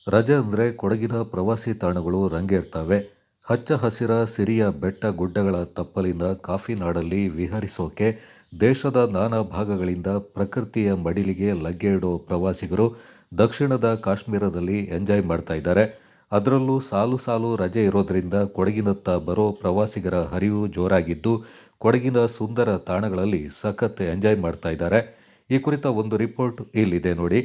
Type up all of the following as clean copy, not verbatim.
ರಜೆ ಅಂದರೆ ಕೊಡಗಿನ ಪ್ರವಾಸಿ ತಾಣಗಳು ರಂಗೇರ್ತವೆ. ಹಚ್ಚ ಹಸಿರ ಸಿರಿಯ ಬೆಟ್ಟ ಗುಡ್ಡಗಳ ತಪ್ಪಲಿನ ಕಾಫಿ ನಾಡಲ್ಲಿ ವಿಹರಿಸೋಕೆ ದೇಶದ ನಾನಾ ಭಾಗಗಳಿಂದ ಪ್ರಕೃತಿಯ ಮಡಿಲಿಗೆ ಲಗ್ಗೆ ಇಡೋ ಪ್ರವಾಸಿಗರು ದಕ್ಷಿಣದ ಕಾಶ್ಮೀರದಲ್ಲಿ ಎಂಜಾಯ್ ಮಾಡ್ತಾ ಇದ್ದಾರೆ. ಅದರಲ್ಲೂ ಸಾಲು ಸಾಲು ರಜೆ ಇರೋದ್ರಿಂದ ಕೊಡಗಿನತ್ತ ಬರೋ ಪ್ರವಾಸಿಗರ ಹರಿವು ಜೋರಾಗಿದ್ದು, ಕೊಡಗಿನ ಸುಂದರ ತಾಣಗಳಲ್ಲಿ ಸಖತ್ ಎಂಜಾಯ್ ಮಾಡ್ತಾ ಇದ್ದಾರೆ. ಈ ಕುರಿತ ಒಂದು ರಿಪೋರ್ಟ್ ಇಲ್ಲಿದೆ ನೋಡಿ.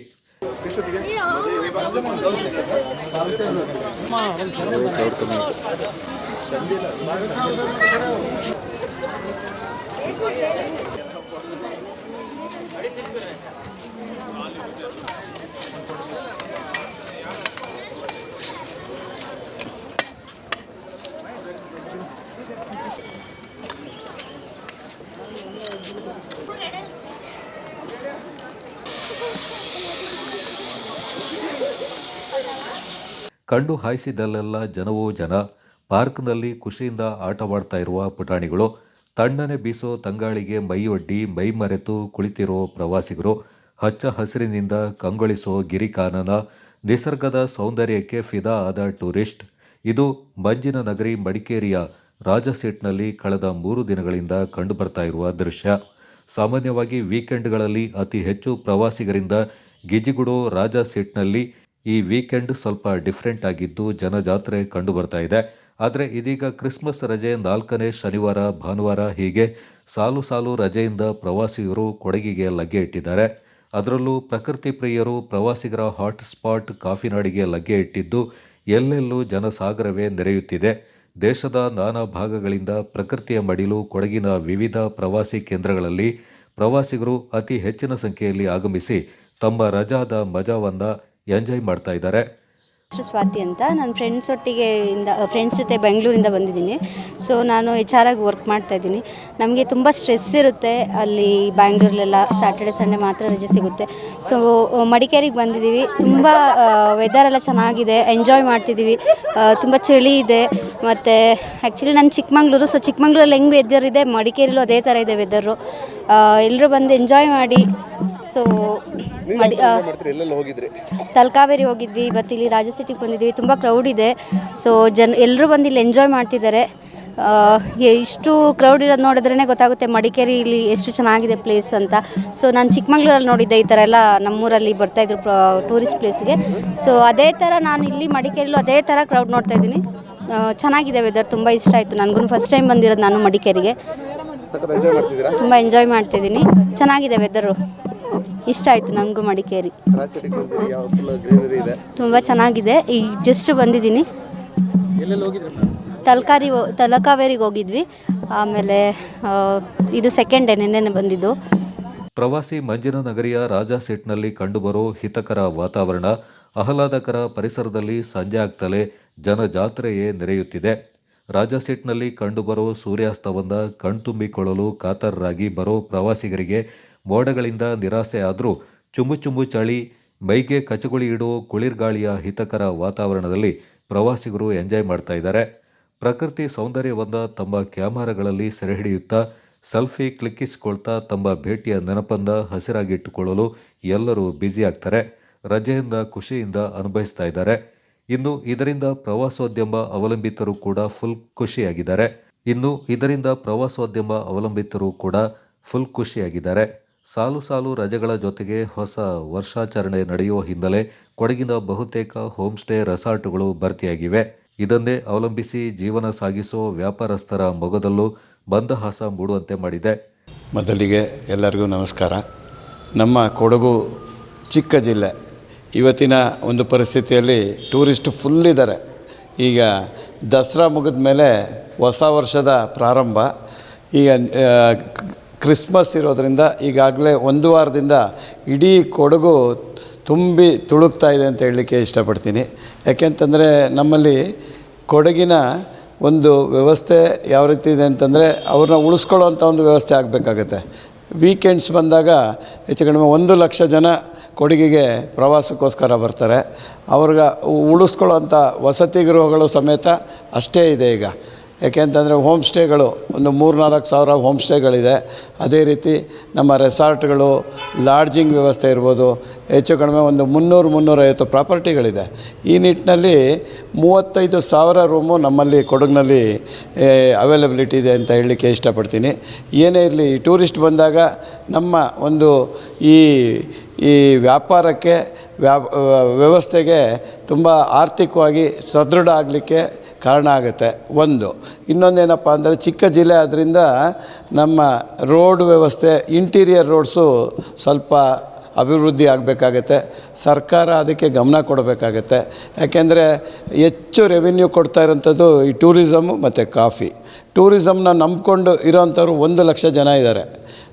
ಕಣ್ಣು ಹಾಯಿಸಿದಲ್ಲೆಲ್ಲ ಜನವೋ ಜನ. ಪಾರ್ಕ್ನಲ್ಲಿ ಖುಷಿಯಿಂದ ಆಟವಾಡ್ತಾ ಇರುವ ಪುಟಾಣಿಗಳು, ತಣ್ಣನೆ ಬೀಸೋ ತಂಗಾಳಿಗೆ ಮೈಯೊಡ್ಡಿ ಮೈಮರೆತು ಕುಳಿತಿರೋ ಪ್ರವಾಸಿಗರು, ಹಚ್ಚ ಹಸಿರಿನಿಂದ ಕಂಗೊಳಿಸೋ ಗಿರಿಕಾನನ, ನಿಸರ್ಗದ ಸೌಂದರ್ಯಕ್ಕೆ ಫಿದಾ ಆದ ಟೂರಿಸ್ಟ್. ಇದು ಮಂಜಿನ ನಗರಿ ಮಡಿಕೇರಿಯ ರಾಜಸೀಟ್ನಲ್ಲಿ ಕಳೆದ 3 ದಿನಗಳಿಂದ ಕಂಡುಬರ್ತಾ ಇರುವ ದೃಶ್ಯ. ಸಾಮಾನ್ಯವಾಗಿ ವೀಕೆಂಡ್ಗಳಲ್ಲಿ ಅತಿ ಹೆಚ್ಚು ಪ್ರವಾಸಿಗರಿಂದ ಗಿಜಿಗುಡೋ ರಾಜಸೀಟ್ನಲ್ಲಿ ಈ ವೀಕೆಂಡ್ ಸ್ವಲ್ಪ ಡಿಫ್ರೆಂಟ್ ಆಗಿದ್ದು ಜನಜಾತ್ರೆ ಕಂಡು ಬರ್ತಾ ಇದೆ. ಆದರೆ ಇದೀಗ ಕ್ರಿಸ್ಮಸ್ ರಜೆ 4ನೇ ಶನಿವಾರ ಭಾನುವಾರ ಹೀಗೆ ಸಾಲು ಸಾಲು ರಜೆಯಿಂದ ಪ್ರವಾಸಿಗರು ಕೊಡಗಿಗೆ ಲಗ್ಗೆ ಇಟ್ಟಿದ್ದಾರೆ. ಅದರಲ್ಲೂ ಪ್ರಕೃತಿ ಪ್ರಿಯರು ಪ್ರವಾಸಿಗರ ಹಾಟ್ ಸ್ಪಾಟ್ ಕಾಫಿನಾಡಿಗೆ ಲಗ್ಗೆ ಇಟ್ಟಿದ್ದು ಎಲ್ಲೆಲ್ಲೂ ಜನಸಾಗರವೇ ನೆರೆಯುತ್ತಿದೆ. ದೇಶದ ನಾನಾ ಭಾಗಗಳಿಂದ ಪ್ರಕೃತಿಯ ಮಡಿಲು ಕೊಡಗಿನ ವಿವಿಧ ಪ್ರವಾಸಿ ಕೇಂದ್ರಗಳಲ್ಲಿ ಪ್ರವಾಸಿಗರು ಅತಿ ಹೆಚ್ಚಿನ ಸಂಖ್ಯೆಯಲ್ಲಿ ಆಗಮಿಸಿ ತಮ್ಮ ರಜಾದ ಮಜಾವನ್ನ ಎಂಜಾಯ್ ಮಾಡ್ತಾ ಇದ್ದಾರೆ. ಸ್ವಾತಿ ಅಂತ, ನಾನು ಫ್ರೆಂಡ್ಸ್ ಜೊತೆ ಬೆಂಗಳೂರಿಂದ ಬಂದಿದ್ದೀನಿ. ಸೊ ನಾನು HR ಆಗಿ ವರ್ಕ್ ಮಾಡ್ತಾ ಇದ್ದೀನಿ. ನಮಗೆ ತುಂಬ ಸ್ಟ್ರೆಸ್ ಇರುತ್ತೆ ಅಲ್ಲಿ ಬ್ಯಾಂಗ್ಳೂರಲ್ಲೆಲ್ಲ. ಸ್ಯಾಟರ್ಡೆ ಸಂಡೇ ಮಾತ್ರ ರಜೆ ಸಿಗುತ್ತೆ. ಸೊ ಮಡಿಕೇರಿಗೆ ಬಂದಿದ್ದೀವಿ. ತುಂಬ ವೆದರೆಲ್ಲ ಚೆನ್ನಾಗಿದೆ, ಎಂಜಾಯ್ ಮಾಡ್ತಿದ್ದೀವಿ. ತುಂಬ ಚಳಿ ಇದೆ. ಮತ್ತು ಆ್ಯಕ್ಚುಲಿ ನಾನು ಚಿಕ್ಕಮಂಗ್ಳೂರು. ಸೊ ಚಿಕ್ಕಮಂಗ್ಳೂರಲ್ಲಿ ಹೆಂಗೆ ವೆದರ್ ಇದೆ ಮಡಿಕೇರಿಲೂ ಅದೇ ಥರ ಇದೆ ವೆದರು. ಎಲ್ಲರೂ ಬಂದು ಎಂಜಾಯ್ ಮಾಡಿ. ಸೊ ತಲಕಾವೇರಿ ಹೋಗಿದ್ವಿ, ಇವತ್ತು ಇಲ್ಲಿ ರಾಜಸೀಟಿಗೆ ಬಂದಿದ್ವಿ. ತುಂಬ ಕ್ರೌಡ್ ಇದೆ. ಸೊ ಎಲ್ಲರೂ ಬಂದು ಇಲ್ಲಿ ಎಂಜಾಯ್ ಮಾಡ್ತಿದ್ದಾರೆ. ಇಷ್ಟು ಕ್ರೌಡ್ ಇರೋದು ನೋಡಿದ್ರೇ ಗೊತ್ತಾಗುತ್ತೆ ಮಡಿಕೇರಿ ಇಲ್ಲಿ ಎಷ್ಟು ಚೆನ್ನಾಗಿದೆ ಪ್ಲೇಸ್ ಅಂತ. ಸೊ ನಾನು ಚಿಕ್ಕಮಂಗ್ಳೂರಲ್ಲಿ ನೋಡಿದ್ದೆ ಈ ಥರ ಎಲ್ಲ ನಮ್ಮೂರಲ್ಲಿ ಬರ್ತಾಯಿದ್ರು ಟೂರಿಸ್ಟ್ ಪ್ಲೇಸ್ಗೆ. ಸೊ ಅದೇ ಥರ ನಾನು ಇಲ್ಲಿ ಮಡಿಕೇರಿಲೂ ಅದೇ ಥರ ಕ್ರೌಡ್ ನೋಡ್ತಾ ಇದ್ದೀನಿ. ಚೆನ್ನಾಗಿದೆ ವೆದರ್, ತುಂಬ ಇಷ್ಟ ಆಯಿತು. ನನಗೂ ಫಸ್ಟ್ ಟೈಮ್ ಬಂದಿರೋದು ನಾನು ಮಡಿಕೇರಿಗೆ. ತುಂಬ ಎಂಜಾಯ್ ಮಾಡ್ತಿದ್ದೀನಿ. ಚೆನ್ನಾಗಿದೆ ವೆದರು, ಇಷ್ಟ ಆಯಿತು ನನಗೂ ಮಡಿಕೇರಿ. ತುಂಬ ಚೆನ್ನಾಗಿದೆ. ಈಗ ಜಸ್ಟ್ ಬಂದಿದ್ದೀನಿ. ತಲಕಾವೇರಿಗೆ ಹೋಗಿದ್ವಿ. ಆಮೇಲೆ ಇದು ಸೆಕೆಂಡ್ ಡೇ, ನಿನ್ನೆ ಬಂದಿದ್ದು. ಪ್ರವಾಸಿ ಮಂಜಿನ ನಗರಿಯ ರಾಜಸೀಟ್ನಲ್ಲಿ ಕಂಡುಬರೋ ಹಿತಕರ ವಾತಾವರಣ, ಆಹ್ಲಾದಕರ ಪರಿಸರದಲ್ಲಿ ಸಂಜೆ ಆಗ್ತಲೇ ಜನಜಾತ್ರೆಯೇ ನೆರೆಯುತ್ತಿದೆ. ರಾಜಸೀಟ್ನಲ್ಲಿ ಕಂಡುಬರೋ ಸೂರ್ಯಾಸ್ತವನ್ನ ಕಣ್ತುಂಬಿಕೊಳ್ಳಲು ಕಾತರರಾಗಿ ಬರೋ ಪ್ರವಾಸಿಗರಿಗೆ ಮೋಡಗಳಿಂದ ನಿರಾಸೆ ಆದರೂ ಚುಮ್ಮು ಚುಮ್ಮು ಚಳಿ, ಮೈಗೆ ಕಚಗುಳಿ ಇಡೋ ಕುಳಿರ್ಗಾಳಿಯ ಹಿತಕರ ವಾತಾವರಣದಲ್ಲಿ ಪ್ರವಾಸಿಗರು ಎಂಜಾಯ್ ಮಾಡ್ತಾ ಇದ್ದಾರೆ. ಪ್ರಕೃತಿ ಸೌಂದರ್ಯವನ್ನು ತಮ್ಮ ಕ್ಯಾಮರಾಗಳಲ್ಲಿ ಸೆರೆಹಿಡಿಯುತ್ತಾ ಸೆಲ್ಫಿ ಕ್ಲಿಕ್ಕಿಸಿಕೊಳ್ತಾ ತಮ್ಮ ಭೇಟಿಯ ನೆನಪನ್ನು ಹಸಿರಾಗಿಟ್ಟುಕೊಳ್ಳಲು ಎಲ್ಲರೂ ಬ್ಯುಸಿ ಆಗ್ತಾರೆ. ರಜೆಯಿಂದ ಖುಷಿಯಿಂದ ಅನುಭವಿಸ್ತಾ ಇದ್ದಾರೆ. ಇನ್ನು ಇದರಿಂದ ಪ್ರವಾಸೋದ್ಯಮ ಅವಲಂಬಿತರು ಕೂಡ ಫುಲ್ ಖುಷಿಯಾಗಿದ್ದಾರೆ. ಸಾಲು ಸಾಲು ರಜೆಗಳ ಜೊತೆಗೆ ಹೊಸ ವರ್ಷಾಚರಣೆ ನಡೆಯುವ ಹಿನ್ನೆಲೆ ಕೊಡಗಿನ ಬಹುತೇಕ ಹೋಮ್ ಸ್ಟೇ ರೆಸಾರ್ಟ್ಗಳು ಭರ್ತಿಯಾಗಿವೆ. ಇದನ್ನೇ ಅವಲಂಬಿಸಿ ಜೀವನ ಸಾಗಿಸೋ ವ್ಯಾಪಾರಸ್ಥರ ಮೊಗದಲ್ಲೂ ಮಂದಹಾಸ ಮೂಡುವಂತೆ ಮಾಡಿದೆ. ಮೊದಲಿಗೆ ಎಲ್ಲರಿಗೂ ನಮಸ್ಕಾರ. ನಮ್ಮ ಕೊಡಗು ಚಿಕ್ಕ ಜಿಲ್ಲೆ. ಇವತ್ತಿನ ಒಂದು ಪರಿಸ್ಥಿತಿಯಲ್ಲಿ ಟೂರಿಸ್ಟ್ ಫುಲ್ ಇದ್ದಾರೆ. ಈಗ ದಸರಾ ಮುಗಿದ ಮೇಲೆ ಹೊಸ ವರ್ಷದ ಪ್ರಾರಂಭ. ಈಗ ಕ್ರಿಸ್ಮಸ್ ಇರೋದರಿಂದ ಈಗಾಗಲೇ 1 ವಾರದಿಂದ ಇಡೀ ಕೊಡಗು ತುಂಬಿ ತುಳುಕ್ತಾ ಇದೆ ಅಂತ ಹೇಳಲಿಕ್ಕೆ ಇಷ್ಟಪಡ್ತೀನಿ. ಯಾಕೆಂತಂದರೆ ನಮ್ಮಲ್ಲಿ ಕೊಡಗಿನ ಒಂದು ವ್ಯವಸ್ಥೆ ಯಾವ ರೀತಿ ಇದೆ ಅಂತಂದರೆ ಅವ್ರನ್ನ ಉಳಿಸ್ಕೊಳ್ಳೋವಂಥ ಒಂದು ವ್ಯವಸ್ಥೆ ಆಗಬೇಕಾಗತ್ತೆ. ವೀಕೆಂಡ್ಸ್ ಬಂದಾಗ ಹೆಚ್ಚು ಕಡಿಮೆ 1 ಲಕ್ಷ ಜನ ಕೊಡಗಿಗೆ ಪ್ರವಾಸಕ್ಕೋಸ್ಕರ ಬರ್ತಾರೆ. ಅವ್ರಿಗೆ ಉಳಿಸ್ಕೊಳ್ಳೋಂಥ ವಸತಿ ಗೃಹಗಳು ಸಮೇತ ಅಷ್ಟೇ ಇದೆ ಈಗ. ಯಾಕೆಂತಂದರೆ ಹೋಮ್ ಸ್ಟೇಗಳು ಒಂದು 3-4 ಸಾವಿರ ಹೋಮ್ ಸ್ಟೇಗಳಿದೆ. ಅದೇ ರೀತಿ ನಮ್ಮ ರೆಸಾರ್ಟ್ಗಳು, ಲಾಡ್ಜಿಂಗ್ ವ್ಯವಸ್ಥೆ ಇರ್ಬೋದು, ಹೆಚ್ಚು ಕಡಿಮೆ ಒಂದು 300-350 ಪ್ರಾಪರ್ಟಿಗಳಿದೆ. ಈ ನಿಟ್ಟಿನಲ್ಲಿ 35,000 ರೂಮು ನಮ್ಮಲ್ಲಿ ಕೊಡಗಿನಲ್ಲಿ ಅವೈಲಬಿಲಿಟಿ ಇದೆ ಅಂತ ಹೇಳಲಿಕ್ಕೆ ಇಷ್ಟಪಡ್ತೀನಿ. ಏನೇ ಇರಲಿ, ಟೂರಿಸ್ಟ್ ಬಂದಾಗ ನಮ್ಮ ಒಂದು ಈ ವ್ಯಾಪಾರಕ್ಕೆ ವ್ಯವಸ್ಥೆಗೆ ತುಂಬ ಆರ್ಥಿಕವಾಗಿ ಸದೃಢ ಆಗಲಿಕ್ಕೆ ಕಾರಣ ಆಗುತ್ತೆ. ಇನ್ನೊಂದೇನಪ್ಪ ಅಂದರೆ ಚಿಕ್ಕ ಜಿಲ್ಲೆ ಆದ್ದರಿಂದ ನಮ್ಮ ರೋಡ್ ವ್ಯವಸ್ಥೆ, ಇಂಟೀರಿಯರ್ ರೋಡ್ಸು ಸ್ವಲ್ಪ ಅಭಿವೃದ್ಧಿ ಆಗಬೇಕಾಗತ್ತೆ. ಸರ್ಕಾರ ಅದಕ್ಕೆ ಗಮನ ಕೊಡಬೇಕಾಗತ್ತೆ. ಯಾಕೆಂದರೆ ಹೆಚ್ಚು ರೆವಿನ್ಯೂ ಕೊಡ್ತಾ ಇರೋಂಥದ್ದು ಈ ಟೂರಿಸಮ್ಮು ಮತ್ತು ಕಾಫಿ. ಟೂರಿಸಮ್ನ ನಂಬಿಕೊಂಡು ಇರೋವಂಥವ್ರು 1 ಲಕ್ಷ ಜನ ಇದ್ದಾರೆ.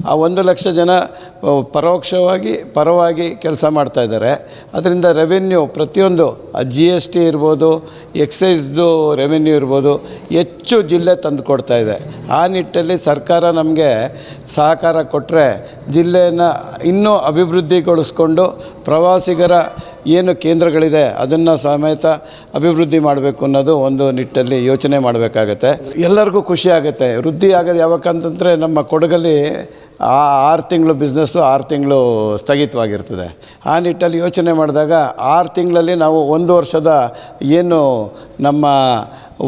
ಆ 1 ಲಕ್ಷ ಜನ ಪರವಾಗಿ ಕೆಲಸ ಮಾಡ್ತಾಯಿದ್ದಾರೆ. ಅದರಿಂದ ರೆವೆನ್ಯೂ ಪ್ರತಿಯೊಂದು GST ಇರ್ಬೋದು, ಎಕ್ಸೈಸ್ದು ರೆವೆನ್ಯೂ ಇರ್ಬೋದು, ಹೆಚ್ಚು ಜಿಲ್ಲೆ ತಂದು ಕೊಡ್ತಾ ಇದೆ. ಆ ನಿಟ್ಟಿನಲ್ಲಿ ಸರ್ಕಾರ ನಮಗೆ ಸಹಕಾರ ಕೊಟ್ಟರೆ ಜಿಲ್ಲೆಯನ್ನು ಇನ್ನೂ ಅಭಿವೃದ್ಧಿಗೊಳಿಸ್ಕೊಂಡು ಪ್ರವಾಸಿಗರ ಏನು ಕೇಂದ್ರಗಳಿದೆ ಅದನ್ನು ಸಮೇತ ಅಭಿವೃದ್ಧಿ ಮಾಡಬೇಕು ಅನ್ನೋದು ಒಂದು ನಿಟ್ಟಲ್ಲಿ ಯೋಚನೆ ಮಾಡಬೇಕಾಗತ್ತೆ. ಎಲ್ಲರಿಗೂ ಖುಷಿ ಆಗುತ್ತೆ. ವೃದ್ಧಿ ಆಗೋದು ಯಾವಕ್ಕಂತಂದರೆ ನಮ್ಮ ಕೊಡಗಲ್ಲಿ 6 ತಿಂಗಳು ಬಿಸ್ನೆಸ್ಸು 6 ತಿಂಗಳು ಸ್ಥಗಿತವಾಗಿರ್ತದೆ. ಆ ನಿಟ್ಟಲ್ಲಿ ಯೋಚನೆ ಮಾಡಿದಾಗ 6 ತಿಂಗಳಲ್ಲಿ ನಾವು 1 ವರ್ಷದ ಏನು ನಮ್ಮ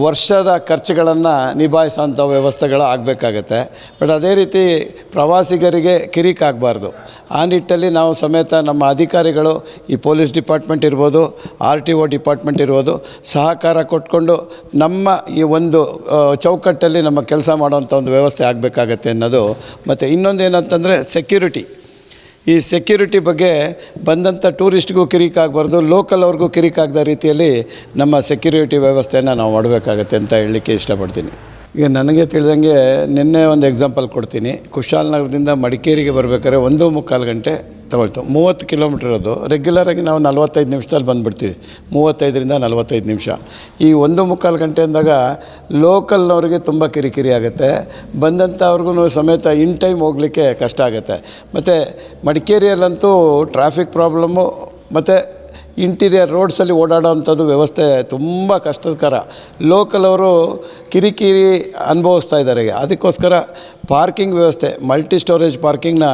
ವರ್ಷದ ಖರ್ಚುಗಳನ್ನು ನಿಭಾಯಿಸೋಂಥ ವ್ಯವಸ್ಥೆಗಳು ಆಗಬೇಕಾಗತ್ತೆ. ಬಟ್ ಅದೇ ರೀತಿ ಪ್ರವಾಸಿಗರಿಗೆ ಕಿರಿಕಾಗಬಾರ್ದು. ಆ ನಿಟ್ಟಲ್ಲಿ ನಾವು ಸಮೇತ ನಮ್ಮ ಅಧಿಕಾರಿಗಳು, ಈ ಪೊಲೀಸ್ ಡಿಪಾರ್ಟ್ಮೆಂಟ್ ಇರ್ಬೋದು, RTO ಡಿಪಾರ್ಟ್ಮೆಂಟ್ ಇರ್ಬೋದು, ಸಹಕಾರ ಕೊಟ್ಕೊಂಡು ನಮ್ಮ ಈ ಒಂದು ಚೌಕಟ್ಟಲ್ಲಿ ನಮ್ಮ ಕೆಲಸ ಮಾಡೋವಂಥ ಒಂದು ವ್ಯವಸ್ಥೆ ಆಗಬೇಕಾಗತ್ತೆ ಅನ್ನೋದು. ಮತ್ತು ಇನ್ನೊಂದೇನಂತಂದರೆ ಈ ಸೆಕ್ಯೂರಿಟಿ ಬಗ್ಗೆ ಬಂದಂಥ ಟೂರಿಸ್ಟ್ಗೂ ಕಿರಿಕಾಗಬಾರ್ದು, ಲೋಕಲ್ ಅವ್ರಿಗೂ ಕಿರಿಕಾಗದ ರೀತಿಯಲ್ಲಿ ನಮ್ಮ ಸೆಕ್ಯೂರಿಟಿ ವ್ಯವಸ್ಥೆಯನ್ನು ನಾವು ಮಾಡಬೇಕಾಗತ್ತೆ ಅಂತ ಹೇಳಲಿಕ್ಕೆ ಇಷ್ಟಪಡ್ತೀನಿ. ಈಗ ನನಗೆ ತಿಳಿದಂಗೆ ನಿನ್ನೆ ಒಂದು ಎಕ್ಸಾಂಪಲ್ ಕೊಡ್ತೀನಿ. ಕುಶಾಲನಗರದಿಂದ ಮಡಿಕೇರಿಗೆ ಬರಬೇಕಾದ್ರೆ 1.25 ಗಂಟೆ ತಗೊಳ್ತು. 30 ಕಿಲೋಮೀಟ್ರ್ ಇರೋದು. ರೆಗ್ಯುಲರಾಗಿ ನಾವು 45 ನಿಮಿಷದಲ್ಲಿ ಬಂದುಬಿಡ್ತೀವಿ. 35ರಿಂದ 45 ನಿಮಿಷ. ಈ 1.25 ಗಂಟೆ ಅಂದಾಗ ಲೋಕಲ್ನವ್ರಿಗೆ ತುಂಬ ಕಿರಿಕಿರಿ ಆಗುತ್ತೆ. ಬಂದಂಥವ್ರಿಗೂ ಸಮೇತ ಇನ್ ಟೈಮ್ ಹೋಗಲಿಕ್ಕೆ ಕಷ್ಟ ಆಗುತ್ತೆ. ಮತ್ತು ಮಡಿಕೇರಿಯಲ್ಲಂತೂ ಟ್ರಾಫಿಕ್ ಪ್ರಾಬ್ಲಮ್ಮು ಮತ್ತು ಇಂಟೀರಿಯರ್ ರೋಡ್ಸಲ್ಲಿ ಓಡಾಡೋವಂಥದ್ದು ವ್ಯವಸ್ಥೆ ತುಂಬ ಕಷ್ಟಕರ. ಲೋಕಲ್ ಅವರು ಕಿರಿಕಿರಿ ಅನುಭವಿಸ್ತಾ ಇದ್ದಾರೆ. ಅದಕ್ಕೋಸ್ಕರ ಪಾರ್ಕಿಂಗ್ ವ್ಯವಸ್ಥೆ, ಮಲ್ಟಿ ಸ್ಟೋರೇಜ್ ಪಾರ್ಕಿಂಗ್ನ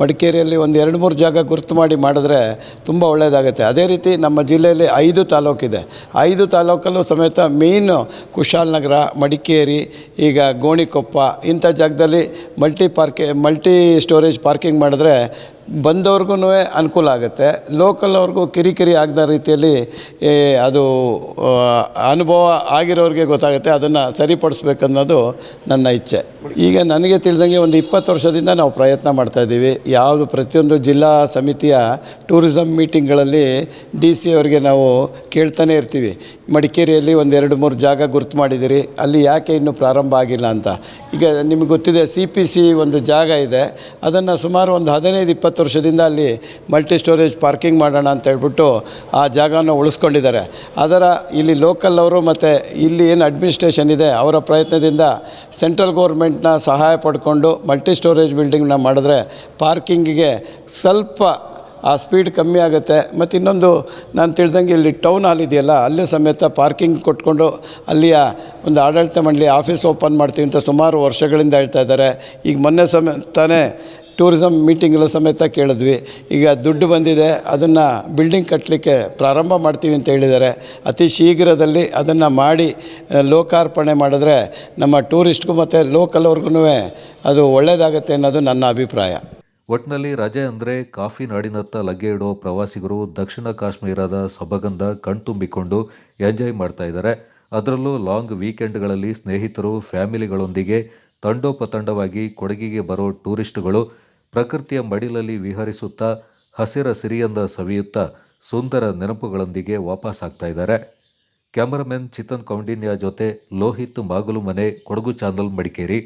ಮಡಿಕೇರಿಯಲ್ಲಿ ಒಂದು 2-3 ಜಾಗ ಗುರುತು ಮಾಡಿದ್ರೆ ತುಂಬ ಒಳ್ಳೆಯದಾಗುತ್ತೆ. ಅದೇ ರೀತಿ ನಮ್ಮ ಜಿಲ್ಲೆಯಲ್ಲಿ 5 ತಾಲೂಕಿದೆ. 5 ತಾಲೂಕಲ್ಲೂ ಸಮೇತ ಮೇಯ್ನು ಕುಶಾಲನಗರ, ಮಡಿಕೇರಿ, ಈಗ ಗೋಣಿಕೊಪ್ಪ ಇಂಥ ಜಾಗದಲ್ಲಿ ಮಲ್ಟಿ ಸ್ಟೋರೇಜ್ ಪಾರ್ಕಿಂಗ್ ಮಾಡಿದ್ರೆ ಬಂದವ್ರಿಗೂ ಅನುಕೂಲ ಆಗುತ್ತೆ. ಲೋಕಲ್ ಅವ್ರಿಗೂ ಕಿರಿಕಿರಿ ಆಗದ ರೀತಿಯಲ್ಲಿ ಅದು ಅನುಭವ ಆಗಿರೋರಿಗೆ ಗೊತ್ತಾಗುತ್ತೆ. ಅದನ್ನು ಸರಿಪಡಿಸ್ಬೇಕನ್ನೋದು ನನ್ನ ಇಚ್ಛೆ. ಈಗ ನನಗೆ ತಿಳಿದಂಗೆ ಒಂದು 20 ವರ್ಷದಿಂದ ನಾವು ಪ್ರಯತ್ನ ಮಾಡ್ತಾಯಿದ್ದೀವಿ. ಯಾವುದು ಪ್ರತಿಯೊಂದು ಜಿಲ್ಲಾ ಸಮಿತಿಯ ಟೂರಿಸಮ್ ಮೀಟಿಂಗ್ಗಳಲ್ಲಿ DC ಅವರಿಗೆ ನಾವು ಕೇಳ್ತಾನೆ ಇರ್ತೀವಿ. ಮಡಿಕೇರಿಯಲ್ಲಿ ಒಂದು 2-3 ಜಾಗ ಗುರುತು ಮಾಡಿದ್ದೀರಿ, ಅಲ್ಲಿ ಯಾಕೆ ಇನ್ನೂ ಪ್ರಾರಂಭ ಆಗಿಲ್ಲ ಅಂತ. ಈಗ ನಿಮಗೆ ಗೊತ್ತಿದೆ, CPC ಒಂದು ಜಾಗ ಇದೆ. ಅದನ್ನು ಸುಮಾರು ಒಂದು 15-20 ವರ್ಷದಿಂದ ಅಲ್ಲಿ ಮಲ್ಟಿ ಸ್ಟೋರೇಜ್ ಪಾರ್ಕಿಂಗ್ ಮಾಡೋಣ ಅಂತ ಹೇಳ್ಬಿಟ್ಟು ಆ ಜಾಗವನ್ನು ಉಳಿಸ್ಕೊಂಡಿದ್ದಾರೆ. ಇಲ್ಲಿ ಲೋಕಲ್ ಅವರು ಮತ್ತು ಇಲ್ಲಿ ಏನು ಅಡ್ಮಿನಿಸ್ಟ್ರೇಷನ್ ಇದೆ ಅವರ ಪ್ರಯತ್ನದಿಂದ ಸೆಂಟ್ರಲ್ ಗೌರ್ಮೆಂಟ್ನ ಸಹಾಯ ಪಡ್ಕೊಂಡು ಮಲ್ಟಿ ಸ್ಟೋರೇಜ್ ಬಿಲ್ಡಿಂಗ್ನ ಮಾಡಿದ್ರೆ ಪಾರ್ಕಿಂಗಿಗೆ ಸ್ವಲ್ಪ ಆ ಸ್ಪೀಡ್ ಕಮ್ಮಿ ಆಗುತ್ತೆ. ಮತ್ತು ಇನ್ನೊಂದು ನಾನು ತಿಳಿದಂಗೆ ಇಲ್ಲಿ ಟೌನ್ ಹಾಲ್ ಇದೆಯಲ್ಲ, ಅಲ್ಲೇ ಸಮೇತ ಪಾರ್ಕಿಂಗ್ ಕೊಟ್ಕೊಂಡು ಅಲ್ಲಿಯ ಒಂದು ಆಡಳಿತ ಮಂಡಳಿ ಆಫೀಸ್ ಓಪನ್ ಮಾಡ್ತೀವಿ ಅಂತ ಸುಮಾರು ವರ್ಷಗಳಿಂದ ಹೇಳ್ತಾ ಇದ್ದಾರೆ. ಈಗ ಮೊನ್ನೆ ತಾನೇ ಟೂರಿಸಮ್ ಮೀಟಿಂಗಲ್ಲೂ ಸಮೇತ ಕೇಳಿದ್ವಿ. ಈಗ ದುಡ್ಡು ಬಂದಿದೆ, ಅದನ್ನು ಬಿಲ್ಡಿಂಗ್ ಕಟ್ಟಲಿಕ್ಕೆ ಪ್ರಾರಂಭ ಮಾಡ್ತೀವಿ ಅಂತ ಹೇಳಿದ್ದಾರೆ. ಅತಿ ಶೀಘ್ರದಲ್ಲಿ ಅದನ್ನು ಮಾಡಿ ಲೋಕಾರ್ಪಣೆ ಮಾಡಿದ್ರೆ ನಮ್ಮ ಟೂರಿಸ್ಟ್ಗೂ ಮತ್ತು ಲೋಕಲ್ ಅವ್ರಿಗೂ ಅದು ಒಳ್ಳೆಯದಾಗತ್ತೆ ಅನ್ನೋದು ನನ್ನ ಅಭಿಪ್ರಾಯ. ಒಟ್ನಲ್ಲಿ ರಜೆ ಅಂದರೆ ಕಾಫಿ ನಾಡಿನತ್ತ ಲಗ್ಗೆ ಇಡೋ ಪ್ರವಾಸಿಗರು ದಕ್ಷಿಣ ಕಾಶ್ಮೀರದ ಸೊಬಗಂದ ಕಣ್ತುಂಬಿಕೊಂಡು ಎಂಜಾಯ್ ಮಾಡ್ತಾ ಇದ್ದಾರೆ. ಅದರಲ್ಲೂ ಲಾಂಗ್ ವೀಕೆಂಡ್ಗಳಲ್ಲಿ ಸ್ನೇಹಿತರು, ಫ್ಯಾಮಿಲಿಗಳೊಂದಿಗೆ ತಂಡೋಪತಂಡವಾಗಿ ಕೊಡಗಿಗೆ ಬರೋ ಟೂರಿಸ್ಟ್ಗಳು ಪ್ರಕೃತಿಯ ಮಡಿಲಲ್ಲಿ ವಿಹರಿಸುತ್ತಾ ಹಸಿರ ಸಿರಿಯಂದ ಸವಿಯುತ್ತಾ ಸುಂದರ ನೆನಪುಗಳೊಂದಿಗೆ ವಾಪಸ್ಸಾಗ್ತಾ ಇದ್ದಾರೆ. ಕ್ಯಾಮರಾಮನ್ ಚಿತನ್ ಕೌಂಡಿನ್ಯ ಜೊತೆ ಲೋಹಿತ್ ಮಾಗುಲುಮನೆ, ಕೊಡಗು ಚಾನಲ್, ಮಡಿಕೇರಿ.